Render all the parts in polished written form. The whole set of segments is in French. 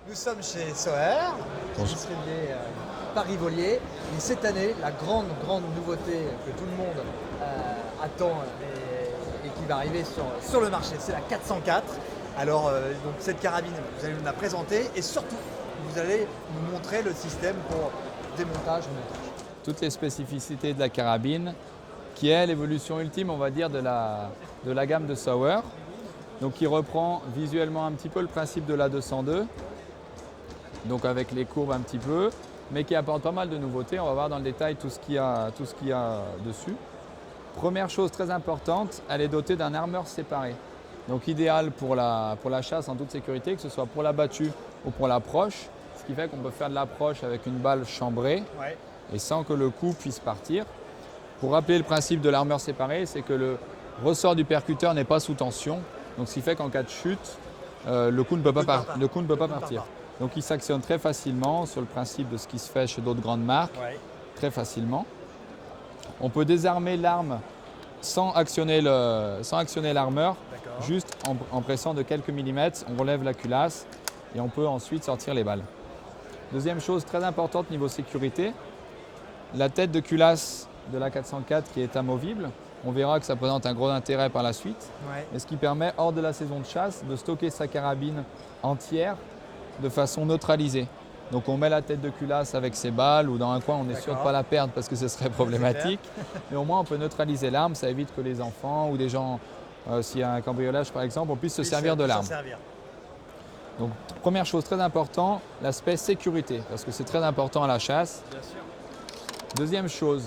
Nous sommes chez Soher, distribué par Rivolier. Et cette année, la grande nouveauté que tout le monde attend et qui va arriver sur le marché, c'est la 404. Alors, donc cette carabine, vous allez nous la présenter et surtout, vous allez nous montrer le système pour démontage, montage. Toutes les spécificités de la carabine, qui est l'évolution ultime, on va dire, de la gamme de Soher. Donc, qui reprend visuellement un petit peu le principe de la 202, donc avec les courbes un petit peu, mais qui apporte pas mal de nouveautés. On va voir dans le détail tout ce qu'il y a dessus. Première chose très importante, elle est dotée d'un armeur séparé. Donc idéal pour la chasse en toute sécurité, que ce soit pour la battue ou pour l'approche, ce qui fait qu'on peut faire de l'approche avec une balle chambrée et sans que le coup puisse partir. Pour rappeler le principe de l'armeur séparée, c'est que le ressort du percuteur n'est pas sous tension, donc ce qui fait qu'en cas de chute, le coup ne peut pas partir. Donc il s'actionne très facilement sur le principe de ce qui se fait chez d'autres grandes marques, très facilement. On peut désarmer l'arme sans actionner l'armeur, juste en pressant de quelques millimètres, on relève la culasse et on peut ensuite sortir les balles. Deuxième chose très importante niveau sécurité, la tête de culasse de la 404 qui est amovible. On verra que ça présente un gros intérêt par la suite, et ce qui permet, hors de la saison de chasse, de stocker sa carabine entière de façon neutralisée. Donc on met la tête de culasse avec ses balles ou dans un coin, on est sûr de ne pas la perdre parce que ce serait problématique. Mais au moins on peut neutraliser l'arme, ça évite que les enfants ou des gens, s'il y a un cambriolage par exemple, on puisse se servir de l'arme. Donc première chose très importante, l'aspect sécurité, parce que c'est très important à la chasse. Bien sûr. Deuxième chose,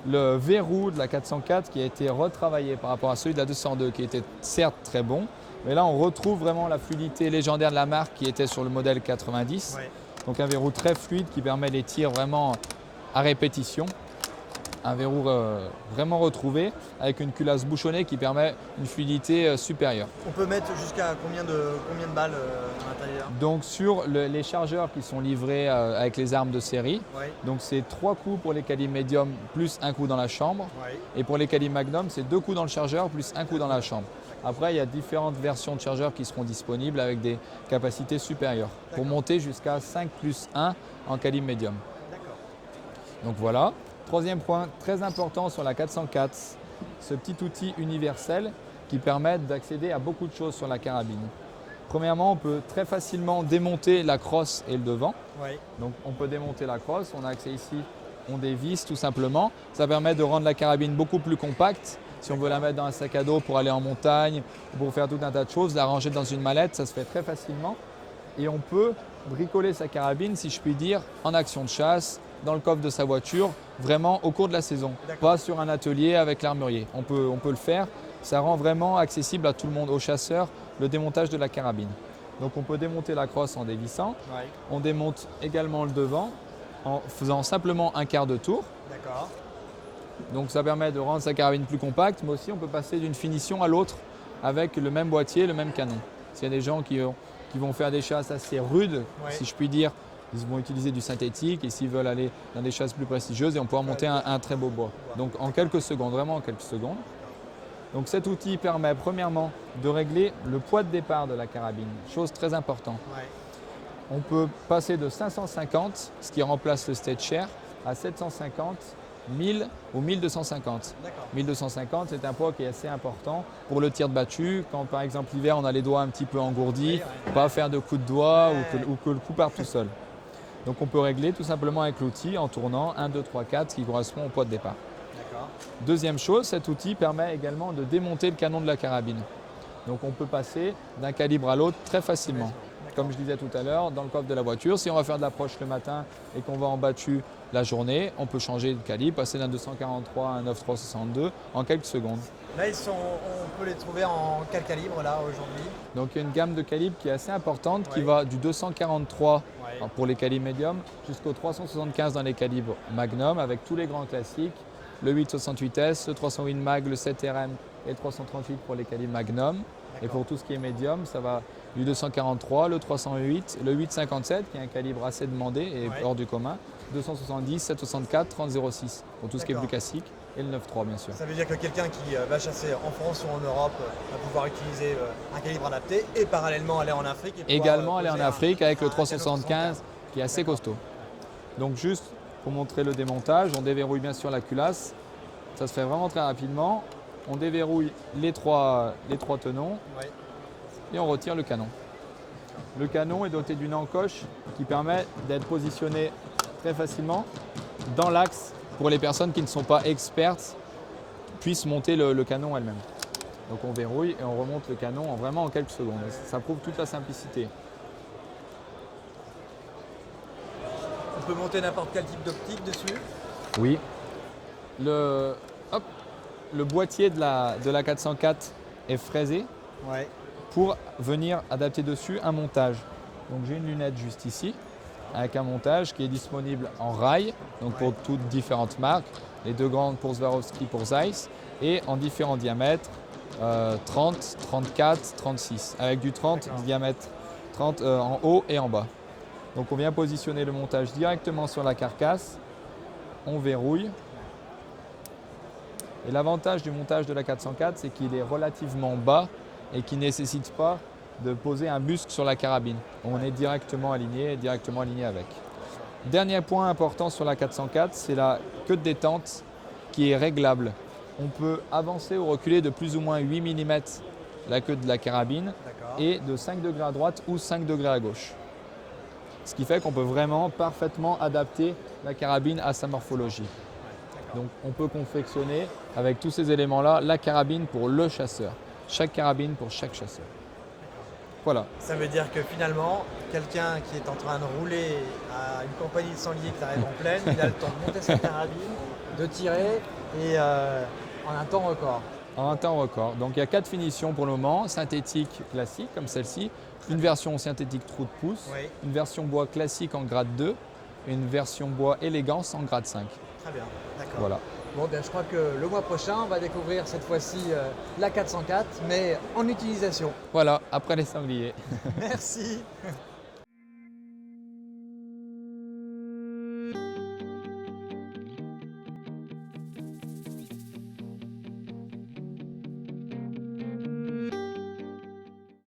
le verrou de la 404 qui a été retravaillé par rapport à celui de la 202 qui était certes très bon, mais là on retrouve vraiment la fluidité légendaire de la marque qui était sur le modèle 90. Donc un verrou très fluide qui permet les tirs vraiment à répétition. Un verrou vraiment retrouvé avec une culasse bouchonnée qui permet une fluidité supérieure. On peut mettre jusqu'à combien de balles à l'intérieur? Donc sur les chargeurs qui sont livrés avec les armes de série, donc c'est 3 coups pour les calibres médium plus un coup dans la chambre. Et pour les calibres magnum, c'est 2 coups dans le chargeur plus un coup dans la chambre. Après, il y a différentes versions de chargeurs qui seront disponibles avec des capacités supérieures pour monter jusqu'à 5 plus 1 en calibre médium. Donc voilà. Troisième point très important sur la 404, ce petit outil universel qui permet d'accéder à beaucoup de choses sur la carabine. Premièrement, on peut très facilement démonter la crosse et le devant. Donc on peut démonter la crosse, on a accès ici, on dévisse tout simplement. Ça permet de rendre la carabine beaucoup plus compacte. Si on veut la mettre dans un sac à dos pour aller en montagne, pour faire tout un tas de choses, la ranger dans une mallette, ça se fait très facilement. Et on peut bricoler sa carabine, si je puis dire, en action de chasse, dans le coffre de sa voiture, vraiment au cours de la saison. Pas sur un atelier avec l'armurier. On peut le faire. Ça rend vraiment accessible à tout le monde, aux chasseurs, le démontage de la carabine. Donc on peut démonter la crosse en dévissant. On démonte également le devant en faisant simplement un quart de tour. Donc ça permet de rendre sa carabine plus compacte, mais aussi on peut passer d'une finition à l'autre avec le même boîtier, le même canon. S'il y a des gens qui vont faire des chasses assez rudes, si je puis dire, ils vont utiliser du synthétique, et s'ils veulent aller dans des chasses plus prestigieuses, et on pourra monter un très beau bois. Donc en quelques secondes, vraiment en quelques secondes. Donc cet outil permet premièrement de régler le poids de départ de la carabine, chose très importante. On peut passer de 550, ce qui remplace le stage share, à 750, 1000 ou 1250. 1250, c'est un poids qui est assez important pour le tir de battue. Quand par exemple l'hiver, on a les doigts un petit peu engourdis, pas faire de coups de doigt ou que le coup parte tout seul. Donc on peut régler tout simplement avec l'outil en tournant 1, 2, 3, 4, ce qui correspond au poids de départ. Deuxième chose, cet outil permet également de démonter le canon de la carabine. Donc on peut passer d'un calibre à l'autre très facilement. Comme je disais tout à l'heure, dans le coffre de la voiture, si on va faire de l'approche le matin et qu'on va en battue la journée, on peut changer de calibre, passer d'un 243 à un 9.362 en quelques secondes. Là, on peut les trouver en quel calibre là aujourd'hui? Donc il y a une gamme de calibres qui est assez importante, qui va du 243 pour les calibres médium jusqu'au 375 dans les calibres magnum avec tous les grands classiques, le 868S, le 308 mag, le 7RM et le 338 pour les calibres magnum. Et pour tout ce qui est médium, ça va du 243, le 308, le 857 qui est un calibre assez demandé et hors du commun, 270, 764, 3006 pour tout ce qui est plus classique et le 9.3 bien sûr. Ça veut dire que quelqu'un qui va chasser en France ou en Europe va pouvoir utiliser un calibre adapté et parallèlement aller en Afrique. Et également aller en Afrique avec le 375 qui est assez costaud. Donc juste pour montrer le démontage, on déverrouille bien sûr la culasse. Ça se fait vraiment très rapidement. On déverrouille les trois tenons et on retire le canon. Le canon est doté d'une encoche qui permet d'être positionné très facilement dans l'axe pour les personnes qui ne sont pas expertes puissent monter le canon elles-mêmes. Donc on verrouille et on remonte le canon vraiment en quelques secondes. Ça prouve toute la simplicité. On peut monter n'importe quel type d'optique dessus? Oui. Le boîtier de la 404 est fraisé pour venir adapter dessus un montage. Donc j'ai une lunette juste ici avec un montage qui est disponible en rail, donc pour toutes différentes marques, les deux grandes pour Swarovski, pour Zeiss, et en différents diamètres, 30, 34, 36, avec du 30 diamètre 30 en haut et en bas. Donc on vient positionner le montage directement sur la carcasse, on verrouille. Et l'avantage du montage de la 404, c'est qu'il est relativement bas et qui ne nécessite pas de poser un busque sur la carabine. On est directement aligné avec. Dernier point important sur la 404, c'est la queue de détente qui est réglable. On peut avancer ou reculer de plus ou moins 8 mm la queue de la carabine et de 5 degrés à droite ou 5 degrés à gauche. Ce qui fait qu'on peut vraiment parfaitement adapter la carabine à sa morphologie. Donc on peut confectionner avec tous ces éléments-là la carabine pour le chasseur. Chaque carabine pour chaque chasseur. Voilà. Ça veut dire que finalement, quelqu'un qui est en train de rouler à une compagnie de sangliers qui arrive en plaine, il a le temps de monter sa carabine, de tirer et en un temps record. En un temps record. Donc il y a 4 finitions pour le moment, synthétique classique comme celle-ci, une version synthétique trou de pouce, une version bois classique en grade 2 et une version bois élégance en grade 5. Très bien, d'accord. Voilà. Bon, bien, je crois que le mois prochain, on va découvrir cette fois-ci la 404, mais en utilisation. Voilà, après les sangliers. Merci.